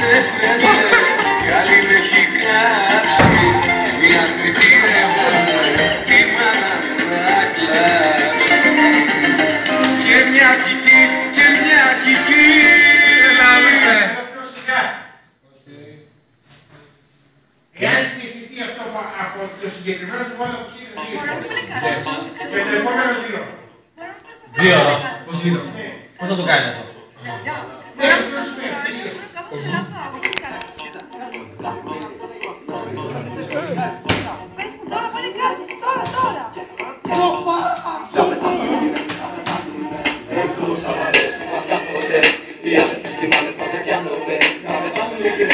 κατέστρεψε, η άλλη με έχει κάψει και μια κριτήρευα τη μάνα να κλάψει. Και μια κική, και μια κική, λαλούσε. Εάν συνεχιστεί αυτό από το συγκεκριμένο του βόλιο που είναι και το επόμενο 2. 2. Πώς θα το κάνεις αυτό? Ναι, αυτό σημαίνει, τελείωσε. Τώρα πάλι κάτσεις, τώρα. Οι άνθρωποι στις μάνες μας δεν πιάνονται, να πετάμε και